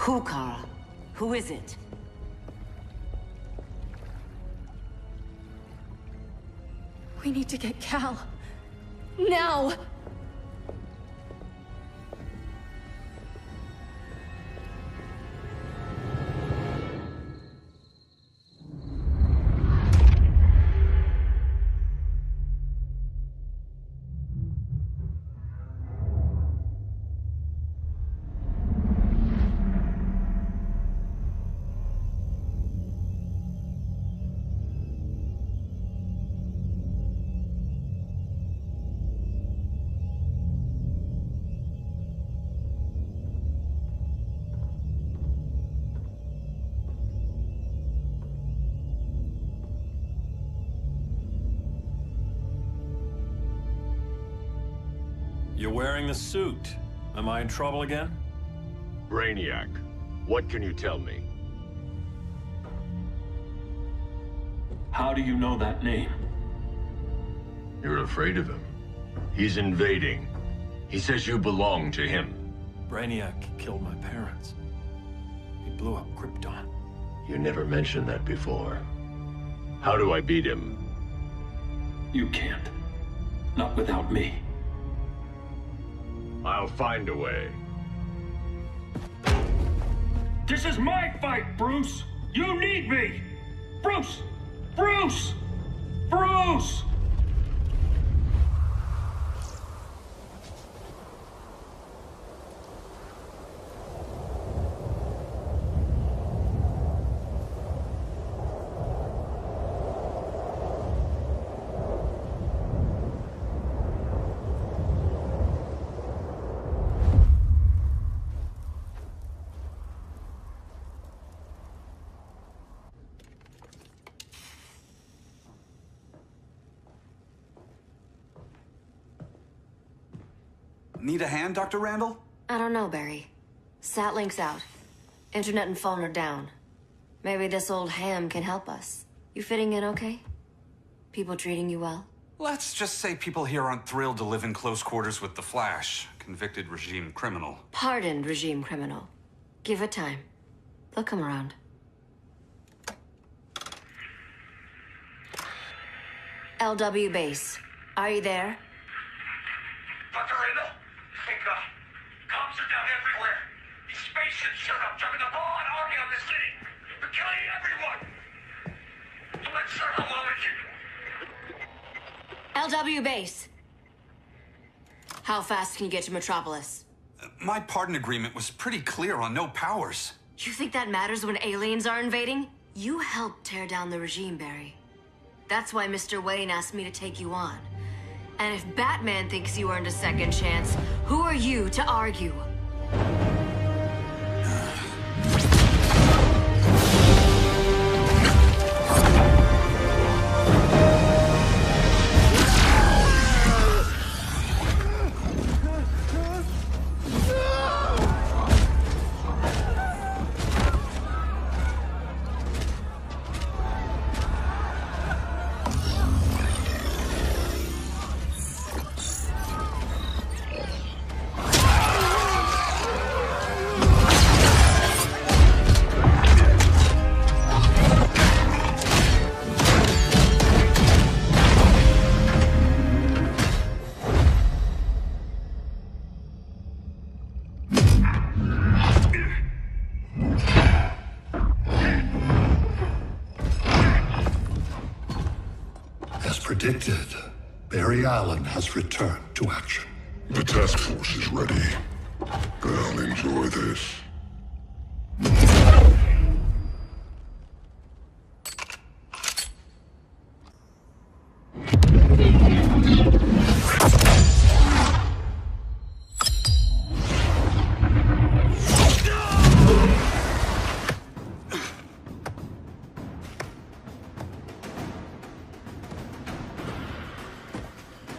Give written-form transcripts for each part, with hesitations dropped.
Who, Kara? Who is it? We need to get Cal. Now! You're wearing the suit. Am I in trouble again? Brainiac, what can you tell me? How do you know that name? You're afraid of him. He's invading. He says you belong to him. Brainiac killed my parents. He blew up Krypton. You never mentioned that before. How do I beat him? You can't. Not without me. I'll find a way. This is my fight, Bruce! You need me! Bruce! Bruce! Bruce! Need a hand, Dr. Randall? I don't know, Barry. Satlink's out. Internet and phone are down. Maybe this old ham can help us. You fitting in okay? People treating you well? Let's just say people here aren't thrilled to live in close quarters with the Flash, convicted regime criminal. Pardoned regime criminal. Give it time. They'll come around. LW base. Are you there? Dr. Randall? Thank God. Cops are down everywhere. These spaceships showed up, driving a broad army on the city. They're killing everyone. I'm not sure how long it can... LW base. How fast can you get to Metropolis? My pardon agreement was pretty clear on no powers. You think that matters when aliens are invading? You helped tear down the regime, Barry. That's why Mr. Wayne asked me to take you on. And if Batman thinks you earned a second chance, who are you to argue? Predicted, Barry Allen has returned to action. The task force is ready. I'll enjoy this.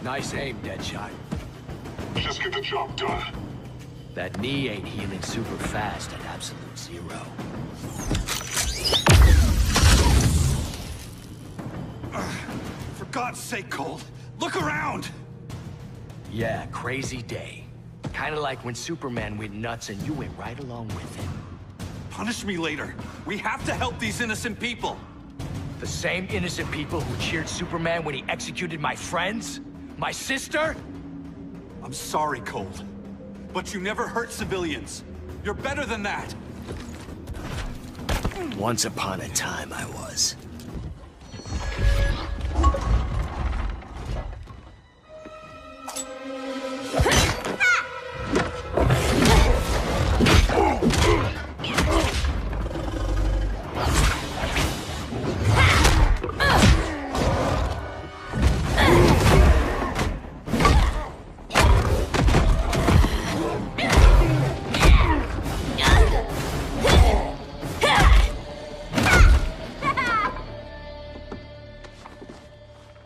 Nice aim, Deadshot. Just get the job done. That knee ain't healing super fast at absolute zero. For God's sake, Cold, look around! Yeah, crazy day. Kinda like when Superman went nuts and you went right along with him. Punish me later. We have to help these innocent people. The same innocent people who cheered Superman when he executed my friends? My sister? I'm sorry, Cold. But you never hurt civilians. You're better than that. Once upon a time, I was.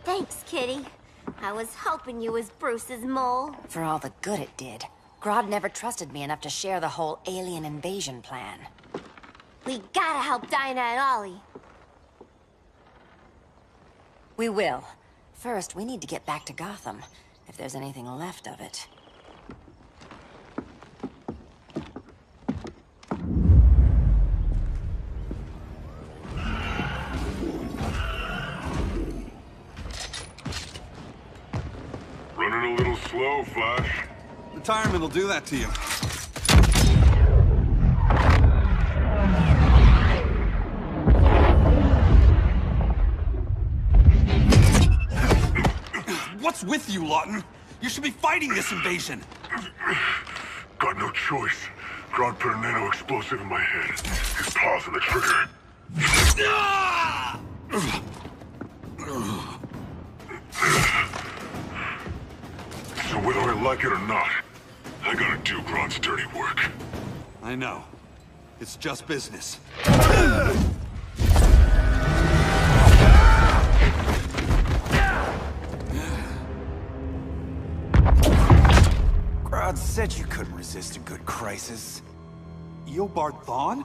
Thanks, Kitty. I was hoping you was Bruce's mole. For all the good it did. Grodd never trusted me enough to share the whole alien invasion plan. We gotta help Dinah and Ollie. We will. First, we need to get back to Gotham, if there's anything left of it. Running a little slow, Flash. Retirement will do that to you. What's with you, Lawton? You should be fighting this invasion. Got no choice. Grodd put a nano-explosive in my head. His paws on the trigger. So whether I like it or not, I gotta do Grodd's dirty work. I know. It's just business. Grodd said you couldn't resist a good crisis. Eobard Thawne?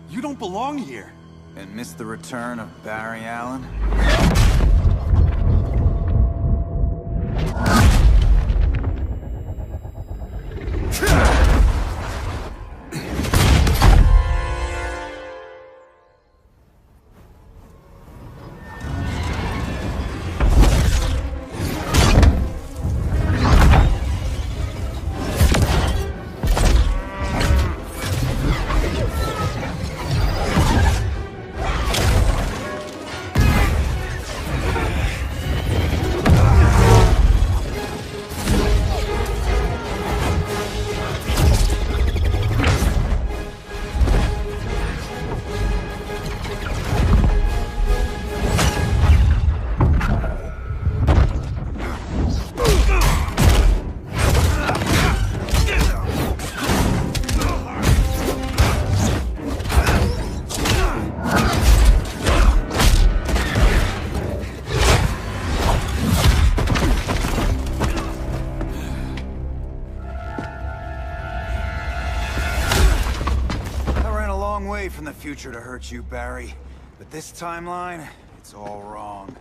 You don't belong here. And miss the return of Barry Allen? From the future to hurt you, Barry. But this timeline, it's all wrong.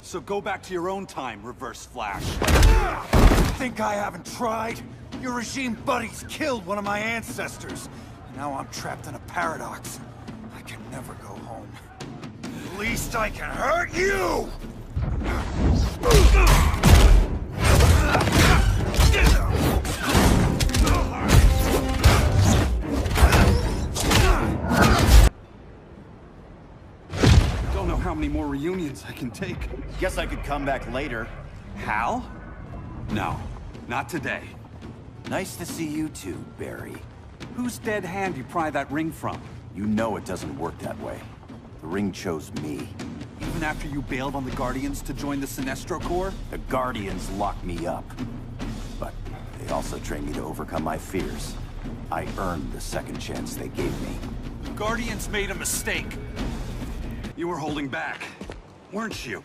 So go back to your own time, Reverse Flash. Think I haven't tried? Your regime buddies killed one of my ancestors. And now I'm trapped in a paradox. I can never go home. At least I can hurt you! How many more reunions I can take. Guess I could come back later. Hal? No, not today. Nice to see you too, Barry. Whose dead hand you pry that ring from? You know it doesn't work that way. The ring chose me. Even after you bailed on the Guardians to join the Sinestro Corps? The Guardians locked me up. But they also trained me to overcome my fears. I earned the second chance they gave me. The Guardians made a mistake. You were holding back, weren't you?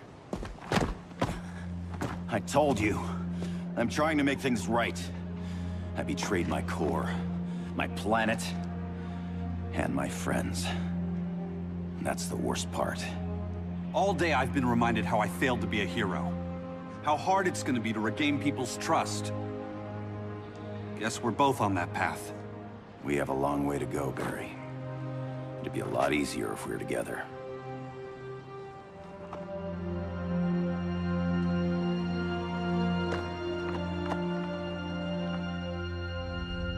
I told you. I'm trying to make things right. I betrayed my Corps, my planet, and my friends. That's the worst part. All day I've been reminded how I failed to be a hero. How hard it's gonna be to regain people's trust. Guess we're both on that path. We have a long way to go, Barry. It'd be a lot easier if we were together.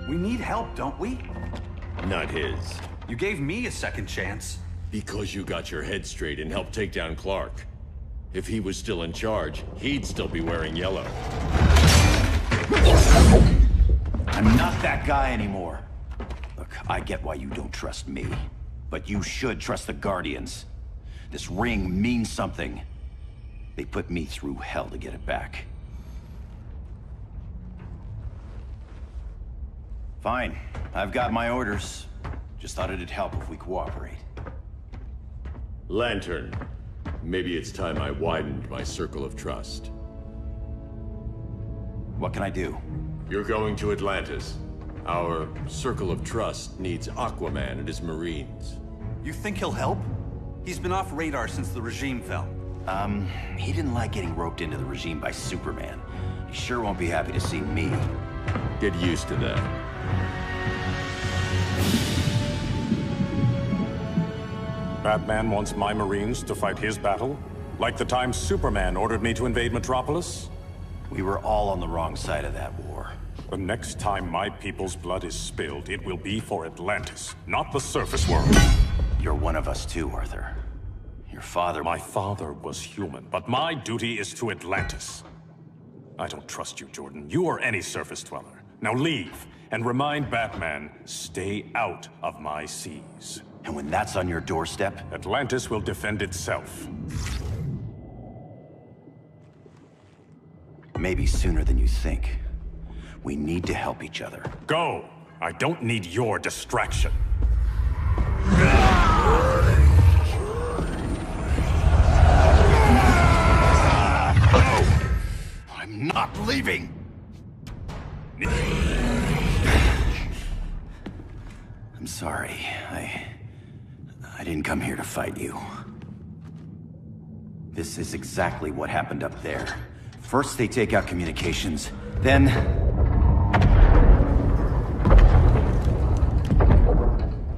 We need help, don't we? Not his. You gave me a second chance. Because you got your head straight and helped take down Clark. If he was still in charge, he'd still be wearing yellow. I'm not that guy anymore. Look, I get why you don't trust me. But you should trust the Guardians. This ring means something. They put me through hell to get it back. Fine. I've got my orders. Just thought it'd help if we cooperate. Lantern. Maybe it's time I widened my circle of trust. What can I do? You're going to Atlantis. Our circle of trust needs Aquaman and his Marines. You think he'll help? He's been off radar since the regime fell. He didn't like getting roped into the regime by Superman. He sure won't be happy to see me. Get used to that. Batman wants my Marines to fight his battle? Like the time Superman ordered me to invade Metropolis? We were all on the wrong side of that war. The next time my people's blood is spilled, it will be for Atlantis, not the surface world. You're one of us too, Arthur. Your father... My father was human, but my duty is to Atlantis. I don't trust you, Jordan. You or any surface dweller. Now leave, and remind Batman, stay out of my seas. And when that's on your doorstep? Atlantis will defend itself. Maybe sooner than you think. We need to help each other. Go! I don't need your distraction. I'm not leaving! I'm sorry. I didn't come here to fight you. This is exactly what happened up there. First they take out communications, then...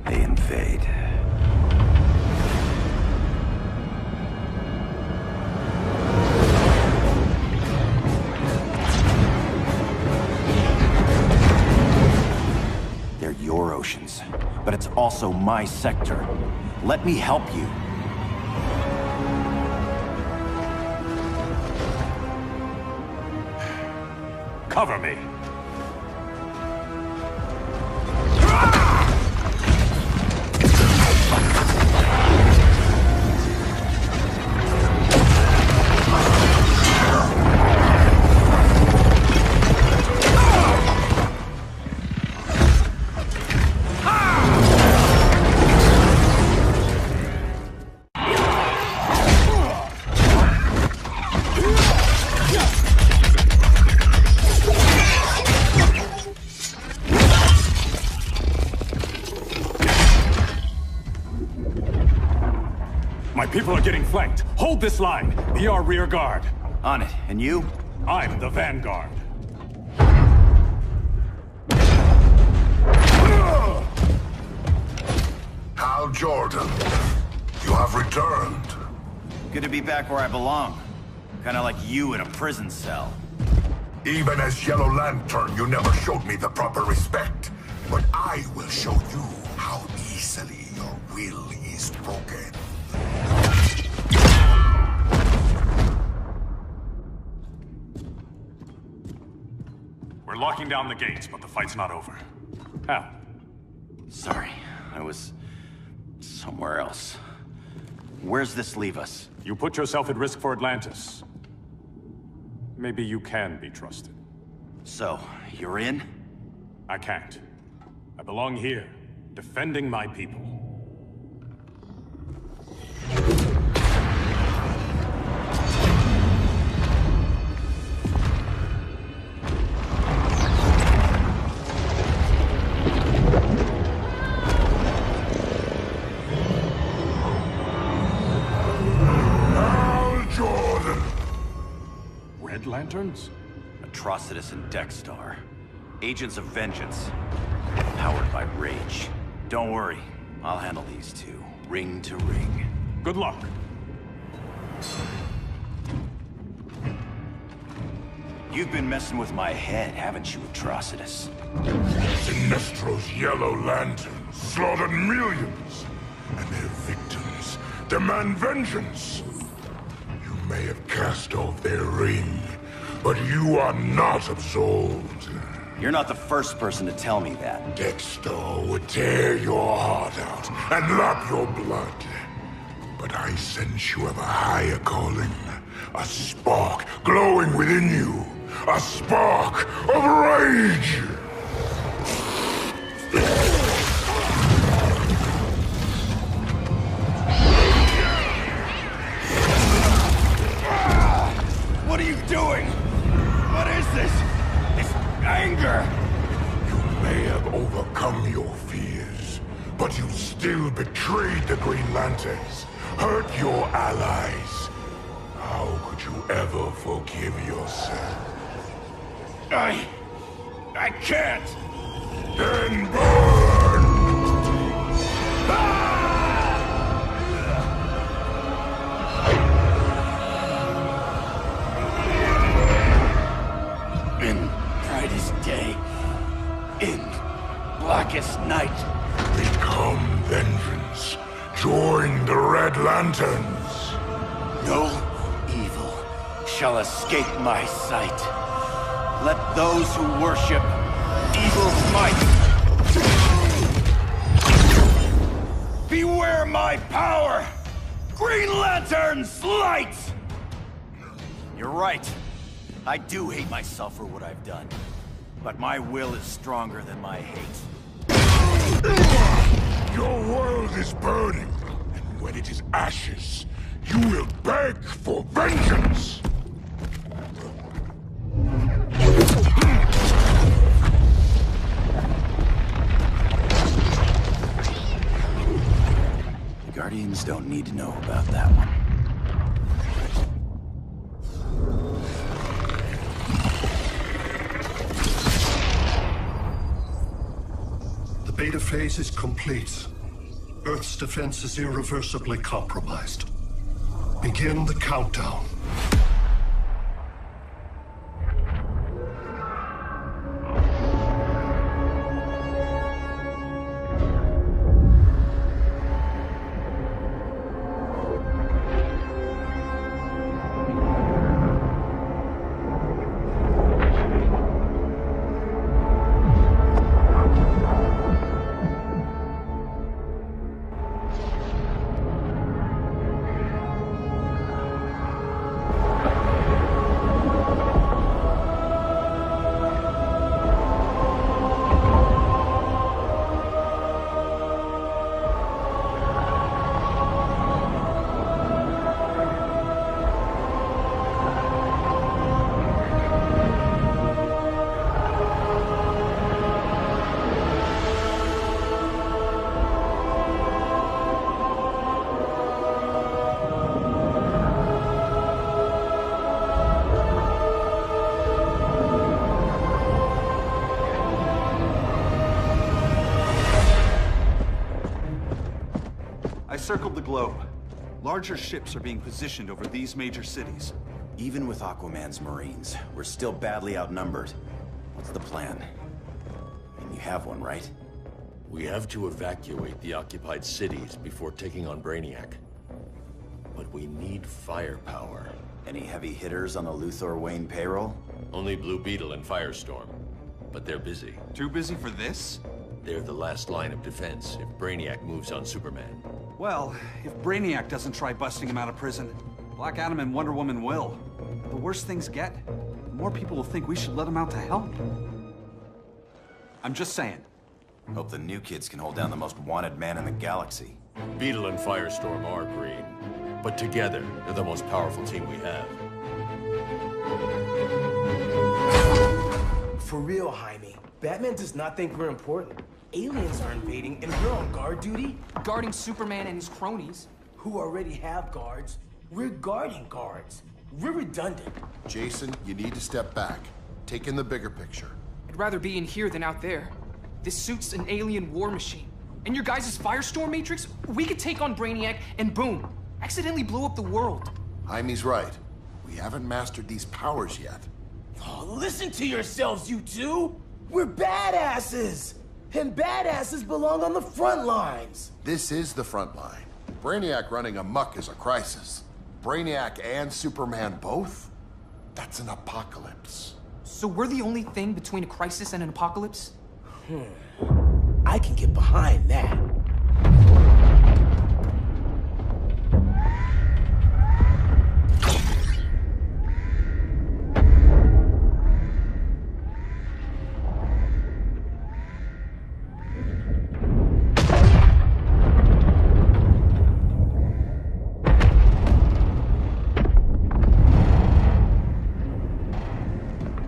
they invade. They're your oceans, but it's also my sector. Let me help you. Cover me. My people are getting flanked. Hold this line. Be our rear guard. On it. And you? I'm the vanguard. Hal Jordan, you have returned. Good to be back where I belong. Kinda like you in a prison cell. Even as Yellow Lantern, you never showed me the proper respect. But I will show you how easily your will is broken. We're locking down the gates, but the fight's not over. Hal. Sorry, I was somewhere else. Where's this leave us? You put yourself at risk for Atlantis. Maybe you can be trusted. So, you're in? I can't. I belong here, defending my people. Red Lanterns? Atrocitus and Dexstar. Agents of Vengeance. Powered by rage. Don't worry. I'll handle these two, ring to ring. Good luck. You've been messing with my head, haven't you, Atrocitus? Sinestro's Yellow Lanterns slaughtered millions, and their victims demand vengeance. You may have cast off their ring, but you are not absolved. You're not the first person to tell me that. Dexter would tear your heart out and lap your blood. But I sense you have a higher calling. A spark glowing within you. A spark of rage! What are you doing? What is this? This anger! You may have overcome your fears, but you still betrayed the Green Lanterns, hurt your allies. How could you ever forgive yourself? I can't! Then burn! In brightest day, in blackest night. Become vengeance. Join the Red Lanterns. No evil shall escape my sight. Let those who worship evil's might beware my power! Green Lantern's light! You're right. I do hate myself for what I've done. But my will is stronger than my hate. Your world is burning, and when it is ashes, you will beg for vengeance! The Guardians don't need to know about that one. The beta phase is complete. Earth's defense is irreversibly compromised. Begin the countdown. Circled the globe. Larger ships are being positioned over these major cities. Even with Aquaman's Marines, we're still badly outnumbered. What's the plan? And you have one, right? We have to evacuate the occupied cities before taking on Brainiac. But we need firepower. Any heavy hitters on the Luthor Wayne payroll? Only Blue Beetle and Firestorm. But they're busy. Too busy for this? They're the last line of defense if Brainiac moves on Superman. Well, if Brainiac doesn't try busting him out of prison, Black Adam and Wonder Woman will. The worse things get, the more people will think we should let him out to help. I'm just saying. Hope the new kids can hold down the most wanted man in the galaxy. Beetle and Firestorm are green, but together, they're the most powerful team we have. For real, Jaime, Batman does not think we're important. Aliens are invading, and we're on guard duty? Guarding Superman and his cronies. Who already have guards. We're guarding guards. We're redundant. Jason, you need to step back. Take in the bigger picture. I'd rather be in here than out there. This suit's an alien war machine. In your guys' Firestorm Matrix, we could take on Brainiac and boom, accidentally blow up the world. Jaime's right. We haven't mastered these powers yet. Oh, listen to yourselves, you two! We're badasses! And badasses belong on the front lines! This is the front line. Brainiac running amok is a crisis. Brainiac and Superman both? That's an apocalypse. So we're the only thing between a crisis and an apocalypse? I can get behind that.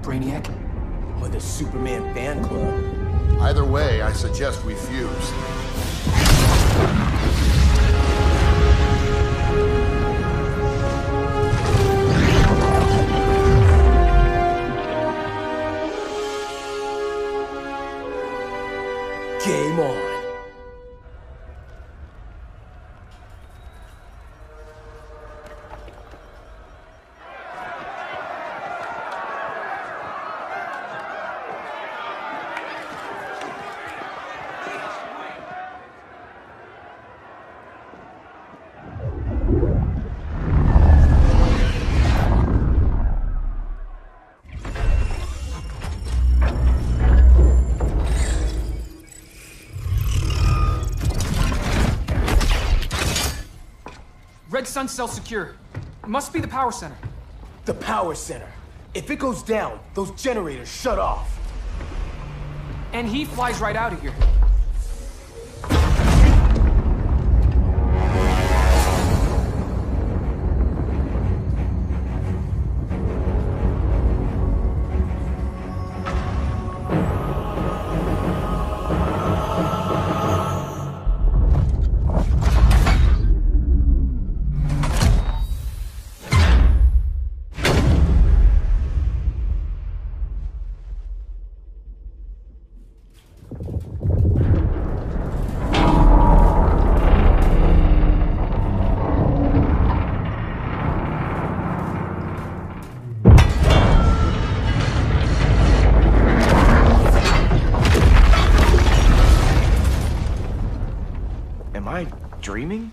Brainiac? Or the Superman fan club? Either way, I suggest we fuse. Game on. Red Sun cell secure. It must be the power center. The power center. If it goes down, those generators shut off. And he flies right out of here. Am I dreaming?